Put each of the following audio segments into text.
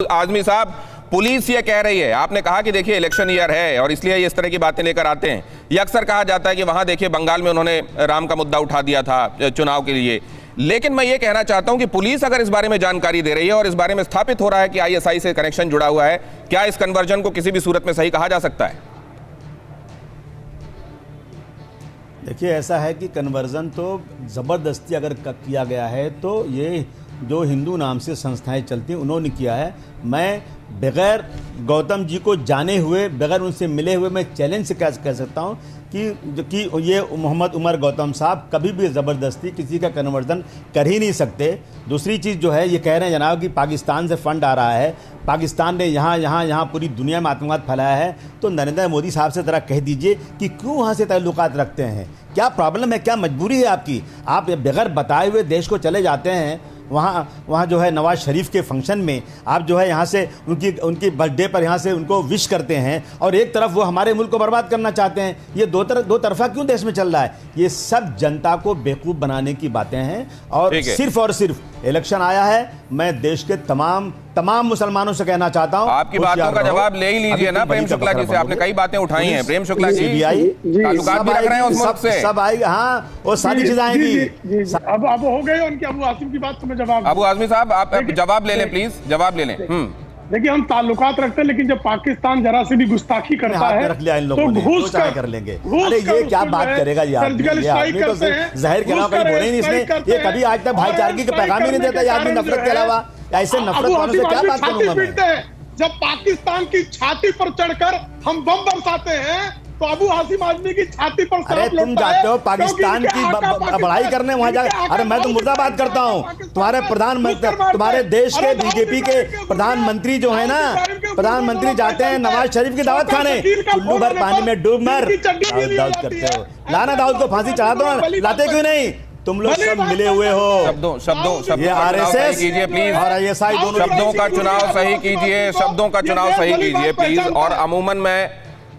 आजमी साहब, पुलिस ये कह रही है, आपने कहा कि देखिए इलेक्शन ईयर है और इसलिए इस तरह की बातें लेकर आते हैं। ये अक्सर कहा जाता है कि वहां देखिए बंगाल में उन्होंने राम का मुद्दा उठा दिया था चुनाव के लिए। लेकिन मैं ये कहना चाहता हूं कि पुलिस अगर इस बारे में जानकारी दे रही है और इस बारे में स्थापित हो रहा है कि आईएसआई से कनेक्शन जुड़ा हुआ है, क्या इस कन्वर्जन को किसी भी सूरत में सही कहा जा सकता है? देखिए, ऐसा है कि कन्वर्जन तो ज़बरदस्ती अगर किया गया है तो ये जो हिंदू नाम से संस्थाएं चलती हैं उन्होंने किया है। मैं बगैर गौतम जी को जाने हुए, बगैर उनसे मिले हुए मैं चैलेंज से कह सकता हूं कि ये मोहम्मद उमर गौतम साहब कभी भी ज़बरदस्ती किसी का कन्वर्जन कर ही नहीं सकते। दूसरी चीज़ जो है, ये कह रहे हैं जनाब कि पाकिस्तान से फंड आ रहा है, पाकिस्तान ने यहाँ पूरी दुनिया में आतंकवाद फैलाया है, तो नरेंद्र मोदी साहब से ज़रा कह दीजिए कि क्यों वहाँ से ताल्लुकात रखते हैं, क्या प्रॉब्लम है, क्या मजबूरी है आपकी? आप बगैर बताए हुए देश को चले जाते हैं। वहाँ जो है नवाज शरीफ के फंक्शन में आप जो है यहाँ से उनकी बर्थडे पर यहाँ से उनको विश करते हैं और एक तरफ वो हमारे मुल्क को बर्बाद करना चाहते हैं। ये दो तरफा क्यों देश में चल रहा है? ये सब जनता को बेवकूफ़ बनाने की बातें हैं और सिर्फ इलेक्शन आया है। मैं देश के तमाम मुसलमानों से कहना चाहता हूँ, आपकी बातों का जवाब ले ही लीजिए ना प्रेम शुक्ला जी से। आपने कई बातें उठाई हैं प्रेम शुक्ला जी, ताल्लुकात भी रख रहे हैं उस मुल्क से, सब आएगी। हाँ, वो सारी चीजें आएंगी। अब हो गए उनके अबू आसिम की बात, तो मैं जवाब अबू आजमी साहब आप जवाब ले लें प्लीज, जवाब ले लें। देखिए, हम ताल्लुकात रखते हैं, लेकिन जब पाकिस्तान जरा से भी गुस्ताखी करता है रख लिया इन लोगों ने, घूस कर लेंगे। अरे ये क्या बात करेगा ये आदमी तो जहर के अलावा कहीं बोले ही नहीं इसने। ये कभी आज तक भाईचारगी का पैगाम ही नहीं देता ये आदमी, नफरत के अलावा। ऐसे नफरत वालों से क्या बात करूंगा मैं? जब पाकिस्तान की छाती पर चढ़कर हम बम बरसाते हैं तो अबू हासिम आजमी की छाती पर। अरे तुम जाते हो पाकिस्तान की बढ़ाई करने वहां जाकर। अरे मैं तो मुर्दाबाद करता हूँ। तुम्हारे प्रधानमंत्री, तुम्हारे देश के बीजेपी के प्रधानमंत्री जो है ना, प्रधानमंत्री जाते हैं नवाज शरीफ की दावत खाने, चुल्लू भर पानी में डूब मर दावत करते हो। लाना दाऊद को फांसी चढ़ा दो, लाते क्यों नहीं? तुम लोग सब मिले हुए हो। शब्दों ये आरएसएस कीजिए प्लीज, और आईएसआई दोनों शब्दों का चुनाव सही कीजिए, शब्दों का चुनाव सही कीजिए प्लीज। और अमूमन मैं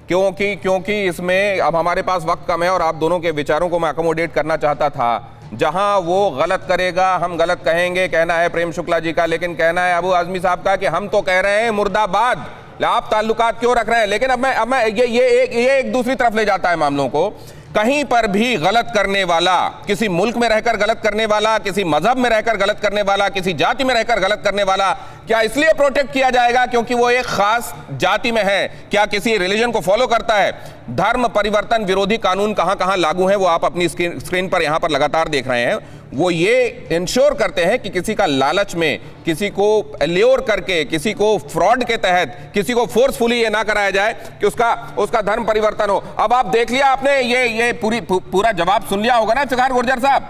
क्योंकि इसमें अब हमारे पास वक्त कम है और आप दोनों के विचारों को मैं अकोमोडेट करना चाहता था। जहां वो गलत करेगा हम गलत कहेंगे, कहना है प्रेम शुक्ला जी का, लेकिन कहना है अबू आजमी साहब का कि हम तो कह रहे हैं मुर्दाबाद, आप ताल्लुकात क्यों रख रहे हैं? लेकिन अब मैं ये एक दूसरी तरफ ले जाता है मामलों को। कहीं पर भी गलत करने वाला, किसी मुल्क में रहकर गलत करने वाला, किसी मजहब में रहकर गलत करने वाला, किसी जाति में रहकर गलत करने वाला, क्या इसलिए प्रोटेक्ट किया जाएगा क्योंकि वो एक खास जाति में है? क्या किसी रिलीजन को फॉलो करता है? धर्म परिवर्तन विरोधी कानून कहां कहां लागू हैं वो आप अपनी स्क्रीन पर यहां पर लगातार देख रहे हैं। वो ये इंश्योर करते हैं कि किसी का लालच में, किसी को ल्योर करके, किसी को फ्रॉड के तहत, किसी को फोर्सफुली ये ना कराया जाए कि उसका धर्म परिवर्तन हो। अब आप देख लिया आपने, ये पूरा जवाब सुन लिया होगा ना इफ्तिखार गुर्जर साहब,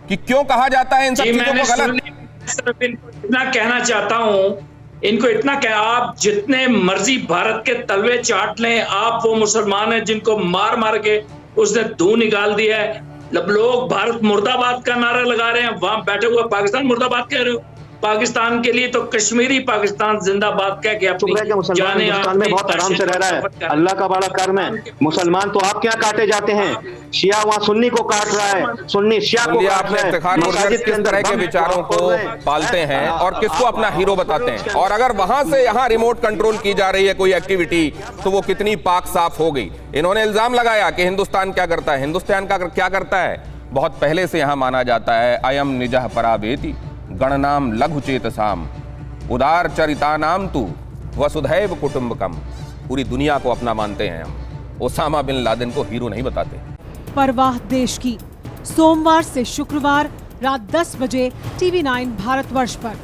कि क्यों कहा जाता है इन सब चीजों को गलत। सिर्फ इतना कहना चाहता हूं, इनको इतना आप जितने मर्जी भारत के तलवे चाट लें, आप वो मुसलमान हैं जिनको मार मार के उसने धू निकाल दिया है। लोग भारत मुर्दाबाद का नारा लगा रहे हैं, वहां बैठे हुए पाकिस्तान मुर्दाबाद कह रहे हो। पाकिस्तान के लिए तो कश्मीरी पाकिस्तान जिंदाबाद कह के अपनी जाने में बहुत आराम से रह रहा है। अल्लाह का बड़ा कर्म है। मुसलमान तो आप क्या काटे जाते हैं, शिया वहाँ सुन्नी को काट रहा है, सुन्नी शिया को काट रहा है। किस तरह के विचारों को पालते हैं और किसको अपना हीरो बताते हैं, और अगर वहां से यहाँ रिमोट कंट्रोल की जा रही है कोई एक्टिविटी तो वो कितनी पाक साफ हो गई। इन्होंने इल्जाम लगाया कि हिंदुस्तान क्या करता है, हिंदुस्तान का क्या करता है। बहुत पहले से यहाँ माना जाता है अयम निजह पराबेति गणनाम लघु चेतसाम उदार चरितानाम तू वसुधैव कुटुंबकम। पूरी दुनिया को अपना मानते हैं हम, ओसामा बिन लादेन को हीरो नहीं बताते। परवाह देश की, सोमवार से शुक्रवार रात 10 बजे TV9 भारतवर्ष पर।